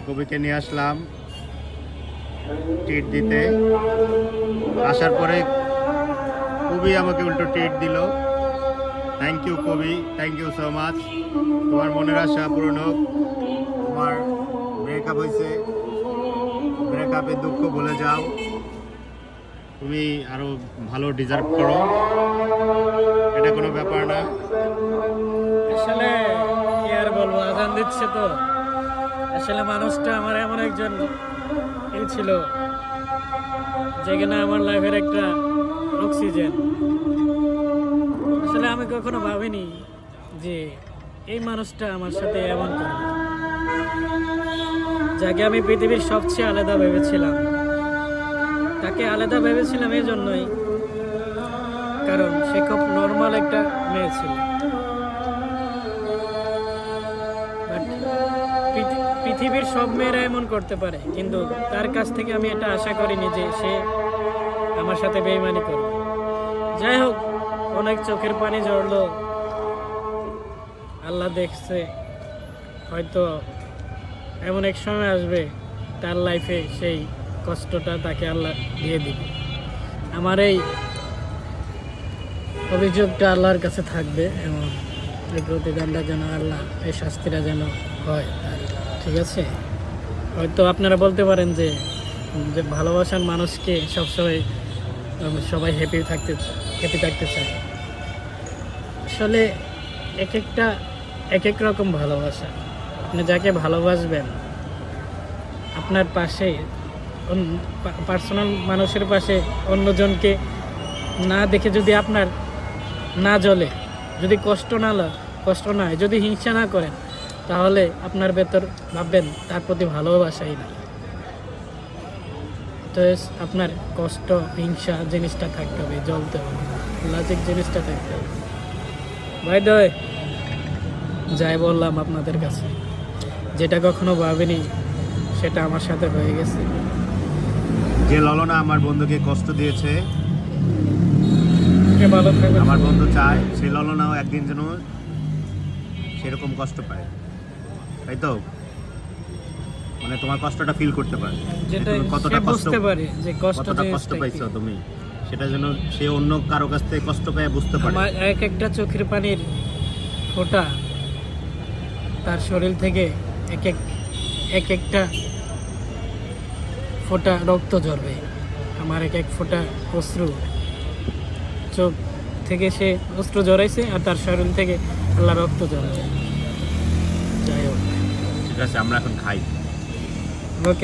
কবিকে নিয়ে আসলাম ট্রিট দিতে। আসার পরে কবি আমাকে উল্টো ট্রিট দিল। থ্যাংক ইউ কবি, থ্যাংক ইউ সো মাচ। তোমার মনের আশা পূরণ হোক। তোমার ব্রেকআপ হয়েছে, ব্রেকআপের দুঃখ ভুলে যাও। তুমি আরো ভালো ডিজার্ভ করো, এটা কোনো ব্যাপার না। আসলে কি আর বলবো, আজান দিচ্ছে তো। আসলে মানুষটা আমার এমন একজন ছিল যেখানে আমার লাইফের একটা অক্সিজেন। আসলে আমি কখনো ভাবিনি যে এই মানুষটা আমার সাথে এমন করবে, যাকে আমি পৃথিবীর সবচেয়ে আলাদা ভেবেছিলাম। তাকে আলাদা ভেবেছিলাম এই জন্যই কারণ সে খুব নর্মাল একটা মেয়ে ছিল। পৃথিবীর সব মেয়েরা এমন করতে পারে, কিন্তু তার কাছ থেকে আমি এটা আশা করিনি যে সে আমার সাথে বেইমানি করবে। যাই হোক, অনেক চোখের পানি ঝরলো, আল্লাহ দেখছে। হয়তো এমন এক সময় আসবে তার লাইফে সেই কষ্টটা তাকে আল্লাহ দিয়ে দিবে। আমার এই অভিযোগটা আল্লাহর কাছে থাকবে এবং এই প্রতিদানটা যেন আল্লাহ, এই শাস্তিটা যেন হয়। ঠিক আছে, হয়তো আপনারা বলতে পারেন যে ভালোবাসার মানুষকে সবসময় সবাই হ্যাপি থাকতে চায়। আসলে এক এক রকম ভালোবাসা। আপনি যাকে ভালোবাসবেন, আপনার পাশে পার্সোনাল মানুষের পাশে অন্যজনকে না দেখে যদি আপনার না জ্বলে, যদি কষ্ট না হয়, যদি হিংসা না করেন, তাহলে আপনার ভেতর ভাববেন তার প্রতি ভালোবাসাই নাই। তো আপনার কষ্ট, হিংসা জিনিসটা থাকতে হবে, জ্বলতে হবে, লজিক জিনিসটা থাকতে হবে। ভাই দয় যাই বললাম আপনাদের কাছে, যেটা কখনো ভাবিনি সেটা আমার সাথে হয়ে গেছে। যে ললনা আমার বন্ধুকে কষ্ট দিয়েছে, ভালো থাকবে। আমার বন্ধু চায় সেই ললনাও একদিন যেন সেরকম কষ্ট পায়, তাই তো? মানে তোমার কষ্টটা ফিল করতে পারে, যেটা কতটা কষ্ট কতটা কষ্ট পাইছো তুমি, সেটা যেন সে অন্য কারো কাছ থেকে কষ্ট পেয়ে বুঝতে পারে। আমার এক একটা চোখের পানির ফোঁটা তার শরীর থেকে এক একটা ফোঁটা রক্ত ঝরবে। আমার এক এক ফোঁটা অশ্রু, চোখ থেকে সে অশ্রু ঝরাইছে আর তার শরীর থেকে আল্লাহ রক্ত ঝরাবে। যাই হোক, ঠিক আছে, আমরা এখন খাই। ওকে।